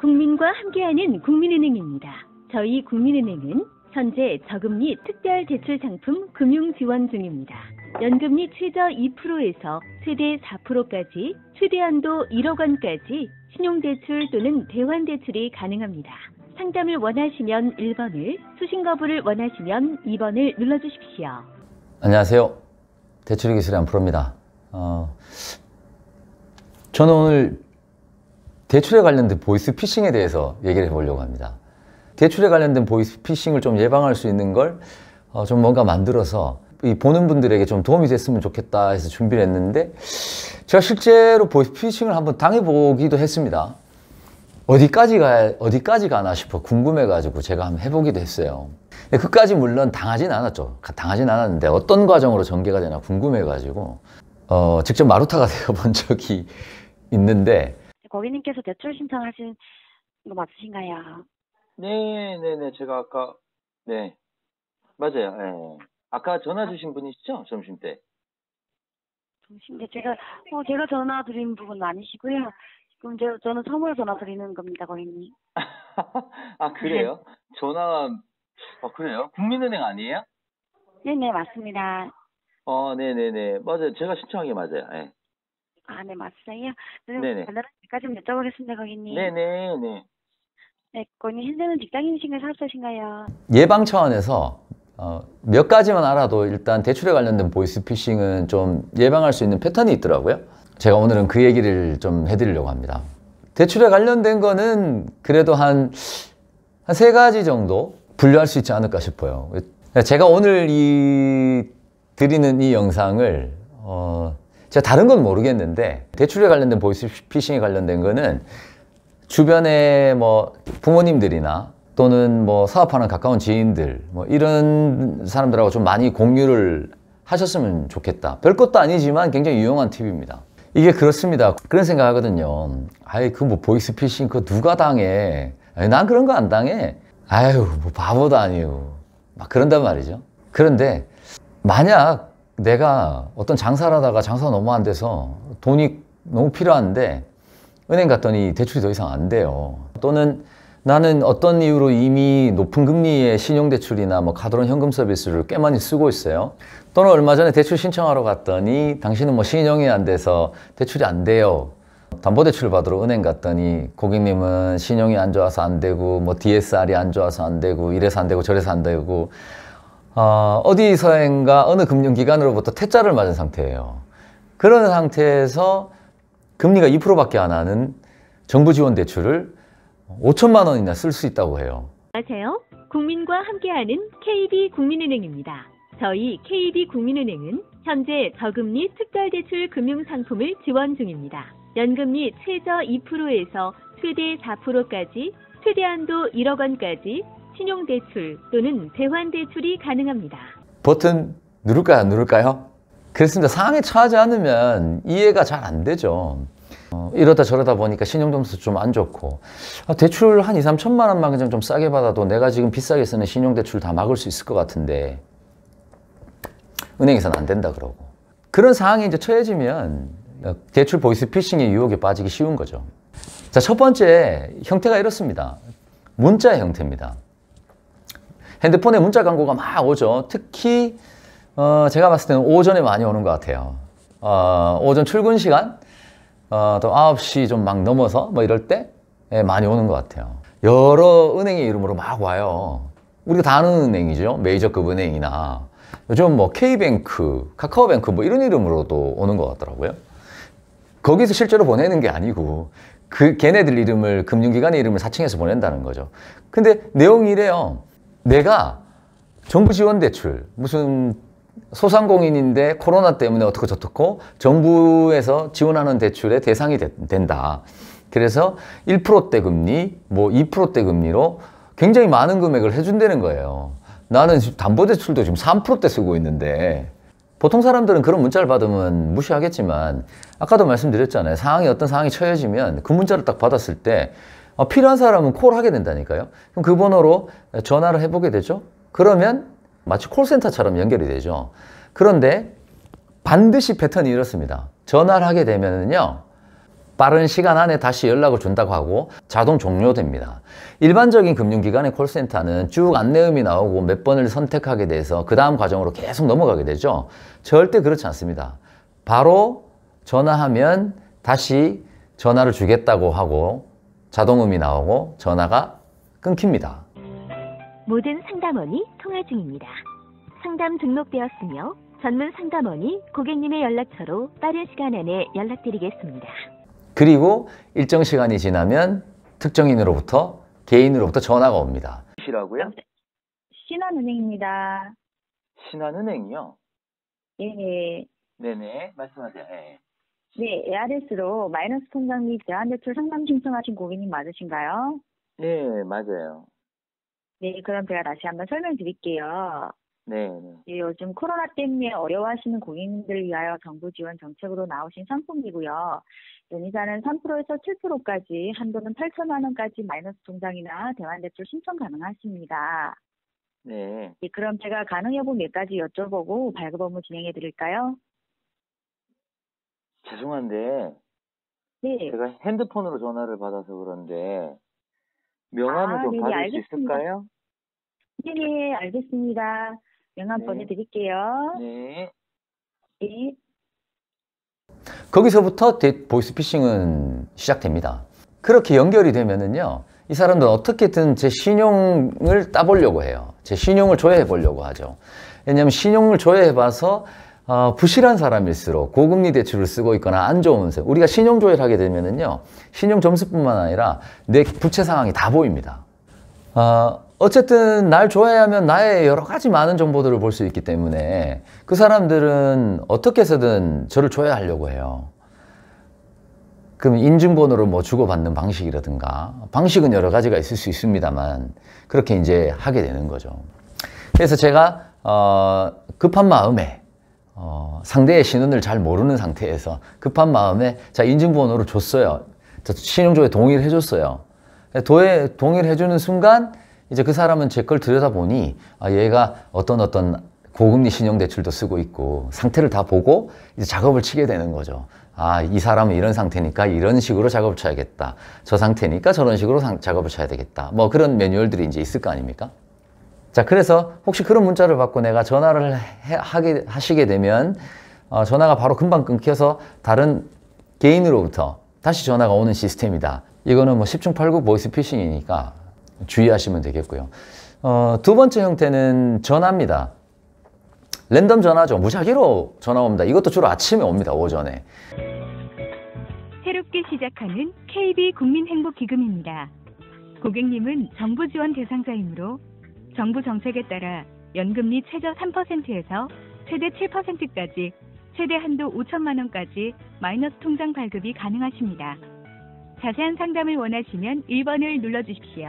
국민과 함께하는 국민은행입니다. 저희 국민은행은 현재 저금리 특별대출 상품 금융 지원 중입니다. 연금리 최저 2%에서 최대 4%까지 최대 한도 1억 원까지 신용대출 또는 대환대출이 가능합니다. 상담을 원하시면 1번을, 수신 거부를 원하시면 2번을 눌러주십시오. 안녕하세요. 대출의 기술의 안프로입니다. 저는 오늘 대출에 관련된 보이스피싱에 대해서 얘기를 해보려고 합니다. 대출에 관련된 보이스피싱을 좀 예방할 수 있는 걸 좀 뭔가 만들어서 이 보는 분들에게 좀 도움이 됐으면 좋겠다 해서 준비를 했는데, 제가 실제로 보이스피싱을 한번 당해보기도 했습니다. 어디까지 가나 싶어 궁금해가지고 제가 한번 해보기도 했어요. 그까지 물론 당하진 않았죠. 당하진 않았는데 어떤 과정으로 전개가 되나 궁금해가지고 직접 마루타가 되어본 적이 있는데. 고객님께서 대출 신청하신 거 맞으신가요? 네네네, 제가 아까, 네, 맞아요. 네. 아까 전화 주신 분이시죠? 점심때. 점심때 제가 전화 드린 부분은 아니시고요. 지금 저는 처음으로 전화 드리는 겁니다, 고객님. 아, 그래요? 그래요? 국민은행 아니에요? 네네, 맞습니다. 네네네. 맞아요. 제가 신청한 게 맞아요. 네. 아, 네, 맞으세요? 네네. 간단하게 좀 여쭤보겠습니다, 고객님. 네네네. 네, 고객님 현재는 직장인이신가요, 사업자신가요? 예방 차원에서 몇 가지만 알아도 일단 대출에 관련된 보이스피싱은 좀 예방할 수 있는 패턴이 있더라고요. 제가 오늘은 그 얘기를 좀 해드리려고 합니다. 대출에 관련된 거는 그래도 한 세 가지 정도 분류할 수 있지 않을까 싶어요. 제가 오늘 드리는 이 영상을 제가 다른 건 모르겠는데, 대출에 관련된 보이스피싱에 관련된 거는 주변에 뭐 부모님들이나 또는 뭐 사업하는 가까운 지인들, 뭐 이런 사람들하고 좀 많이 공유를 하셨으면 좋겠다. 별것도 아니지만 굉장히 유용한 팁입니다. 이게 그렇습니다. 그런 생각 하거든요. 그 뭐 보이스피싱 그거 누가 당해? 난 그런 거 안 당해. 뭐 바보도 아니고 막 그런단 말이죠. 그런데 만약 내가 어떤 장사를 하다가 장사가 너무 안 돼서 돈이 너무 필요한데 은행 갔더니 대출이 더 이상 안 돼요. 또는 나는 어떤 이유로 이미 높은 금리의 신용대출이나 뭐 카드론 현금 서비스를 꽤 많이 쓰고 있어요. 또는 얼마 전에 대출 신청하러 갔더니 당신은 뭐 신용이 안 돼서 대출이 안 돼요. 담보대출 받으러 은행 갔더니 고객님은 신용이 안 좋아서 안 되고 뭐 DSR이 안 좋아서 안 되고 이래서 안 되고 저래서 안 되고 어디서인가 어느 금융기관으로부터 퇴짜를 맞은 상태예요. 그런 상태에서 금리가 2%밖에 안 하는 정부 지원 대출을 5천만 원이나 쓸 수 있다고 해요. 안녕하세요. 국민과 함께하는 KB국민은행입니다. 저희 KB국민은행은 현재 저금리 특별대출 금융상품을 지원 중입니다. 연금리 최저 2%에서 최대 4%까지 최대 한도 1억 원까지 신용대출 또는 대환대출이 가능합니다. 버튼 누를까요? 안 누를까요? 그렇습니다. 상황에 처하지 않으면 이해가 잘 안 되죠. 이러다 저러다 보니까 신용점수 좀 안 좋고 대출 한 2, 3천만 원만 그냥 좀 싸게 받아도 내가 지금 비싸게 쓰는 신용대출 다 막을 수 있을 것 같은데 은행에서는 안 된다 그러고, 그런 상황에 이제 처해지면 대출 보이스피싱의 유혹에 빠지기 쉬운 거죠. 자, 첫 번째 형태가 이렇습니다. 문자 형태입니다. 핸드폰에 문자 광고가 막 오죠. 특히 제가 봤을 때는 오전에 많이 오는 것 같아요. 오전 출근 시간 또 9시 좀 막 넘어서 뭐 이럴 때 많이 오는 것 같아요. 여러 은행의 이름으로 막 와요. 우리가 다 아는 은행이죠. 메이저급 은행이나 요즘 뭐 K뱅크, 카카오뱅크 뭐 이런 이름으로도 오는 것 같더라고요. 거기서 실제로 보내는 게 아니고 걔네들 이름을, 금융기관의 이름을 사칭해서 보낸다는 거죠. 근데 내용이 이래요. 내가 정부 지원 대출, 무슨 소상공인인데 코로나 때문에 어떻고 저떻고 정부에서 지원하는 대출의 대상이 된다. 그래서 1%대 금리, 뭐 2%대 금리로 굉장히 많은 금액을 해준다는 거예요. 나는 담보대출도 지금 3%대 쓰고 있는데, 보통 사람들은 그런 문자를 받으면 무시하겠지만 아까도 말씀드렸잖아요. 어떤 상황이 처해지면 그 문자를 딱 받았을 때 필요한 사람은 콜을 하게 된다니까요. 그럼 그 번호로 전화를 해보게 되죠. 그러면 마치 콜센터처럼 연결이 되죠. 그런데 반드시 패턴이 이렇습니다. 전화를 하게 되면은요, 빠른 시간 안에 다시 연락을 준다고 하고 자동 종료됩니다. 일반적인 금융기관의 콜센터는 쭉 안내음이 나오고 몇 번을 선택하게 돼서 그 다음 과정으로 계속 넘어가게 되죠. 절대 그렇지 않습니다. 바로 전화하면 다시 전화를 주겠다고 하고 자동음이 나오고 전화가 끊깁니다. 모든 상담원이 통화 중입니다. 상담 등록되었으며 전문 상담원이 고객님의 연락처로 빠른 시간 안에 연락드리겠습니다. 그리고 일정 시간이 지나면 특정인으로부터 개인으로부터 전화가 옵니다. 시라고요? 신한은행입니다. 신한은행이요? 예. 네네, 말씀하세요. 예. 네, ARS로 마이너스 통장 및 제한대출 상담 신청하신 고객님 맞으신가요? 네, 맞아요. 네, 그럼 제가 다시 한번 설명드릴게요. 네. 예, 요즘 코로나 때문에 어려워하시는 고객님들을 위하여 정부 지원 정책으로 나오신 상품이고요. 연이자는 3%에서 7%까지, 한도는 8천만 원까지 마이너스 통장이나 대환대출 신청 가능하십니다. 네. 예, 그럼 제가 가능 여부 몇 가지 여쭤보고 발급 업무 진행해 드릴까요? 죄송한데, 네. 제가 핸드폰으로 전화를 받아서 그런데, 명함을 좀 네네, 받을 수 알겠습니다. 있을까요? 네, 알겠습니다. 명함 네. 보내드릴게요. 네. 네. 거기서부터 보이스피싱은 시작됩니다. 그렇게 연결이 되면은요, 이 사람들은 어떻게든 제 신용을 따보려고 해요. 제 신용을 조회해 보려고 하죠. 왜냐하면 신용을 조회해 봐서 부실한 사람일수록 고금리 대출을 쓰고 있거나 안 좋은 세, 우리가 신용 조회를 하게 되면은요, 신용 점수뿐만 아니라 내 부채 상황이 다 보입니다. 어쨌든 날 조회하면 나의 여러 가지 많은 정보들을 볼 수 있기 때문에 그 사람들은 어떻게 해서든 저를 조회하려고 해요. 그럼 인증번호를 뭐 주고받는 방식이라든가, 방식은 여러 가지가 있을 수 있습니다만 그렇게 이제 하게 되는 거죠. 그래서 제가 급한 마음에 상대의 신원을 잘 모르는 상태에서 급한 마음에 자, 인증번호를 줬어요. 신용조회 동의를 해줬어요. 동의를 해주는 순간 이제 그 사람은 제 걸 들여다보니 얘가 어떤 고금리 신용대출도 쓰고 있고 상태를 다 보고 이제 작업을 치게 되는 거죠. 이 사람은 이런 상태니까 이런 식으로 작업을 쳐야겠다. 저 상태니까 저런 식으로 작업을 쳐야 되겠다. 뭐 그런 매뉴얼들이 이제 있을 거 아닙니까? 자, 그래서 혹시 그런 문자를 받고 내가 전화를 하시게 되면 전화가 바로 금방 끊겨서 다른 개인으로부터 다시 전화가 오는 시스템이다. 이거는 뭐 10중 8구 보이스피싱이니까 주의하시면 되겠고요. 두 번째 형태는 전화입니다. 랜덤 전화죠. 무작위로 전화 옵니다. 이것도 주로 아침에 옵니다. 오전에. 새롭게 시작하는 KB국민행복기금입니다. 고객님은 정부 지원 대상자이므로 정부 정책에 따라 연금리 최저 3%에서 최대 7%까지 최대 한도 5천만 원까지 마이너스 통장 발급이 가능하십니다. 자세한 상담을 원하시면 1번을 눌러주십시오.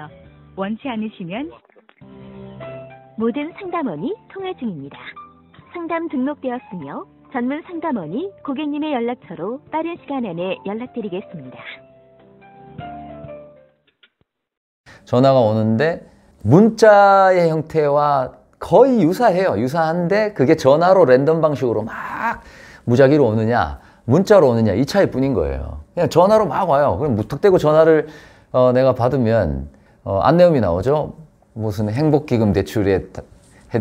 원치 않으시면 모든 상담원이 통화 중입니다. 상담 등록되었으며 전문 상담원이 고객님의 연락처로 빠른 시간 안에 연락드리겠습니다. 전화가 오는데 문자의 형태와 거의 유사해요. 유사한데 그게 전화로 랜덤 방식으로 막 무작위로 오느냐 문자로 오느냐 이 차이뿐인 거예요. 그냥 전화로 막 와요. 그럼 무턱대고 전화를 내가 받으면 안내음이 나오죠. 무슨 행복기금 대출의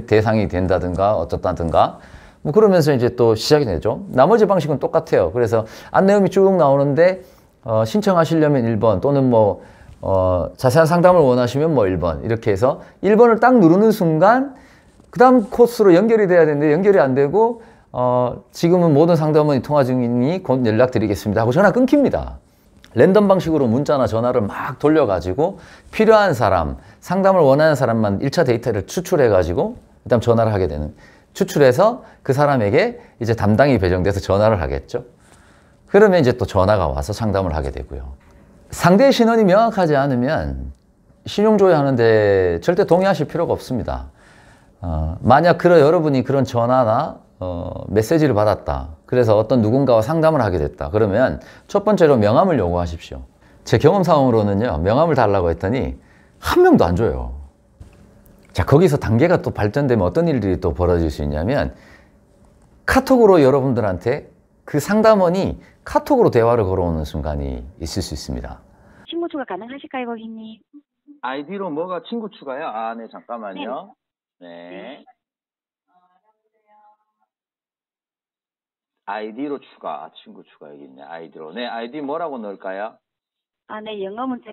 대상이 된다든가 어쩌다든가 뭐 그러면서 이제 또 시작이 되죠. 나머지 방식은 똑같아요. 그래서 안내음이 쭉 나오는데 신청하시려면 1번 또는 뭐 자세한 상담을 원하시면 뭐 1번 이렇게 해서 1번을 딱 누르는 순간 그 다음 코스로 연결이 돼야 되는데 연결이 안 되고 지금은 모든 상담원이 통화 중이니 곧 연락드리겠습니다 하고 전화 끊깁니다. 랜덤 방식으로 문자나 전화를 막 돌려가지고 필요한 사람, 상담을 원하는 사람만 1차 데이터를 추출해가지고 그다음 전화를 하게 되는, 추출해서 그 사람에게 이제 담당이 배정돼서 전화를 하겠죠. 그러면 이제 또 전화가 와서 상담을 하게 되고요. 상대의 신원이 명확하지 않으면 신용조회 하는데 절대 동의하실 필요가 없습니다. 만약 여러분이 그런 전화나 메시지를 받았다. 그래서 어떤 누군가와 상담을 하게 됐다. 그러면 첫 번째로 명함을 요구하십시오. 제 경험상으로는요, 명함을 달라고 했더니 한 명도 안 줘요. 자, 거기서 단계가 또 발전되면 어떤 일들이 또 벌어질 수 있냐면 카톡으로 여러분들한테 그 상담원이 카톡으로 대화를 걸어오는 순간이 있을 수 있습니다. 친구 추가 가능하실까요, 고객님? 아이디로 뭐가 친구 추가요? 아, 네, 잠깐만요. 네. 네. 아이디로 추가. 친구 추가 여기 있네. 아이디로. 네, 아이디 뭐라고 넣을까요? 아, 네, 영어 문자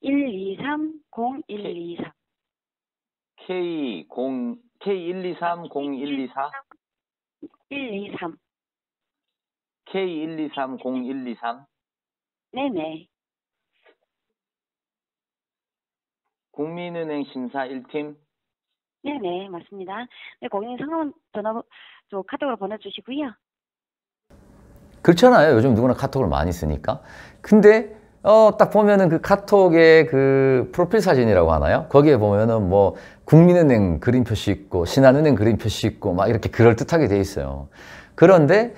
K1230123123. K12301224? 123. K12301223? 네네. 국민은행 심사 1팀? 네네, 맞습니다. 네, 고객님 상담 전화, 카톡으로 보내주시고요. 그렇잖아요. 요즘 누구나 카톡을 많이 쓰니까. 근데 딱 보면은 그 카톡의 그 프로필 사진이라고 하나요? 거기에 보면은 뭐 국민은행 그림 표시 있고 신한은행 그림 표시 있고 막 이렇게 그럴듯하게 돼 있어요. 그런데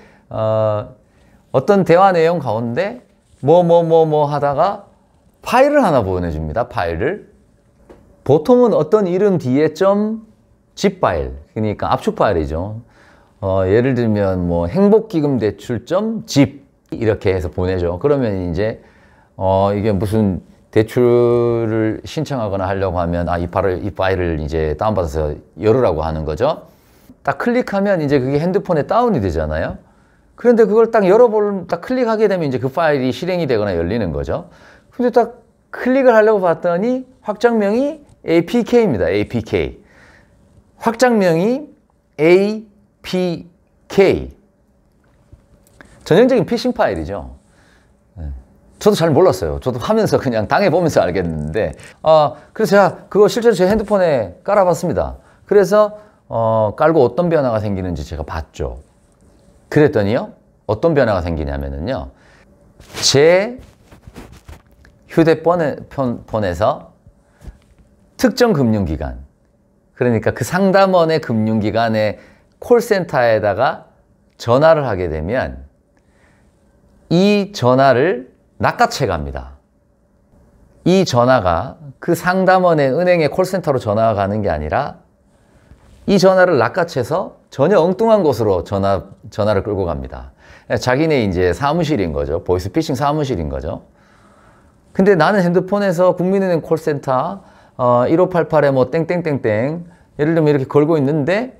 어떤 대화 내용 가운데 뭐 하다가 파일을 하나 보내줍니다. 파일을. 보통은 어떤 이름 뒤에 zip 파일, 그러니까 압축 파일이죠. 예를 들면 뭐 행복기금 대출 zip 이렇게 해서 보내죠. 그러면 이제 이게 무슨 대출을 신청하거나 하려고 하면 이 파일을 이제 다운받아서 열으라고 하는 거죠. 딱 클릭하면 이제 그게 핸드폰에 다운이 되잖아요. 그런데 그걸 딱 딱 클릭하게 되면 이제 그 파일이 실행이 되거나 열리는 거죠. 근데 딱 클릭을 하려고 봤더니 확장명이 APK입니다. APK. 확장명이 APK. 전형적인 피싱 파일이죠. 저도 잘 몰랐어요. 저도 하면서 그냥 당해보면서 알겠는데, 그래서 제가 그거 실제로 제 핸드폰에 깔아봤습니다. 그래서, 깔고 어떤 변화가 생기는지 제가 봤죠. 그랬더니요, 어떤 변화가 생기냐면요, 제 휴대폰에서 특정 금융기관, 그러니까 그 상담원의 금융기관의 콜센터에다가 전화를 하게 되면 이 전화를 낚아채 갑니다. 이 전화가 그 상담원의 은행의 콜센터로 전화가 가는 게 아니라 이 전화를 낚아채서 전혀 엉뚱한 곳으로 전화를 끌고 갑니다. 자기네 이제 사무실인 거죠. 보이스피싱 사무실인 거죠. 근데 나는 핸드폰에서 국민은행 콜센터 1588에 뭐 땡땡땡땡 예를 들면 이렇게 걸고 있는데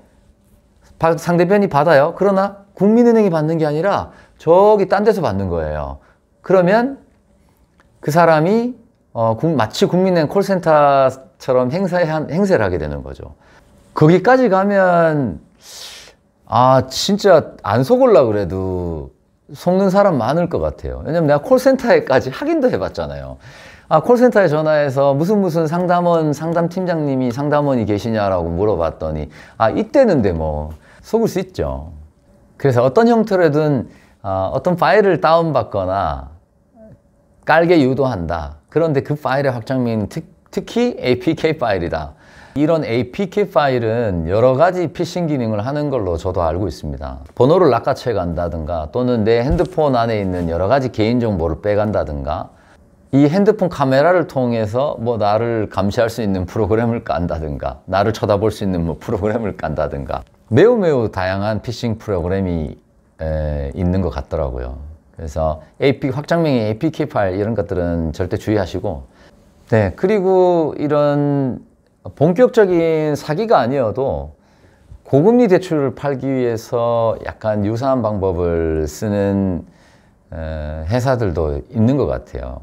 상대편이 받아요. 그러나 국민은행이 받는 게 아니라 저기 딴 데서 받는 거예요. 그러면 그 사람이 마치 국민은행 콜센터처럼 행세를 하게 되는 거죠. 거기까지 가면 진짜 안 속으려고 그래도 속는 사람 많을 것 같아요. 왜냐면 내가 콜센터에까지 확인도 해봤잖아요. 콜센터에 전화해서 무슨 상담팀장님이 상담원이 계시냐라고 물어봤더니 이때는데 뭐 속을 수 있죠. 그래서 어떤 형태로든 어떤 파일을 다운받거나 깔게 유도한다. 그런데 그 파일의 확장명은 특히 APK 파일이다. 이런 APK 파일은 여러 가지 피싱 기능을 하는 걸로 저도 알고 있습니다. 번호를 낚아채 간다든가 또는 내 핸드폰 안에 있는 여러 가지 개인정보를 빼간다든가 이 핸드폰 카메라를 통해서 뭐 나를 감시할 수 있는 프로그램을 깐다든가 나를 쳐다볼 수 있는 뭐 프로그램을 깐다든가 매우 다양한 피싱 프로그램이 있는 것 같더라고요. 그래서 확장명의 APK 파일 이런 것들은 절대 주의하시고, 네, 그리고 이런 본격적인 사기가 아니어도 고금리 대출을 팔기 위해서 약간 유사한 방법을 쓰는 회사들도 있는 것 같아요.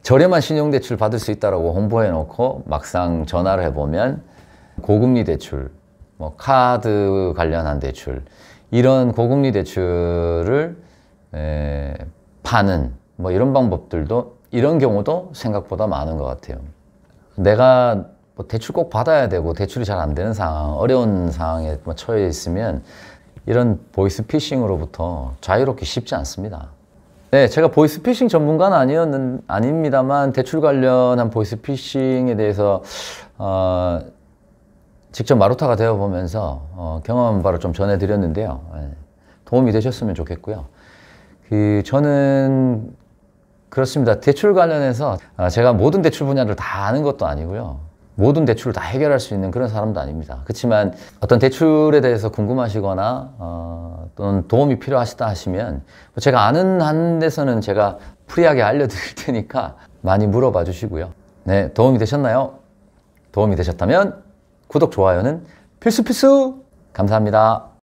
저렴한 신용대출 받을 수 있다고 홍보해 놓고 막상 전화를 해보면 고금리 대출, 뭐 카드 관련한 대출, 이런 고금리 대출을 파는 뭐 이런 방법들도, 이런 경우도 생각보다 많은 것 같아요. 내가 뭐 대출 꼭 받아야 되고 대출이 잘 안 되는 상황, 어려운 상황에 처해 있으면 이런 보이스피싱으로부터 자유롭기 쉽지 않습니다. 네, 제가 보이스피싱 전문가는 아닙니다만 대출 관련한 보이스피싱에 대해서 직접 마루타가 되어보면서 경험한 바를 좀 전해드렸는데요. 도움이 되셨으면 좋겠고요. 저는 그렇습니다. 대출 관련해서 제가 모든 대출 분야를 다 아는 것도 아니고요. 모든 대출을 다 해결할 수 있는 그런 사람도 아닙니다. 그렇지만 어떤 대출에 대해서 궁금하시거나 또는 도움이 필요하시다 하시면 제가 아는 한에서는 제가 프리하게 알려드릴 테니까 많이 물어봐 주시고요. 네, 도움이 되셨나요? 도움이 되셨다면 구독, 좋아요는 필수! 감사합니다.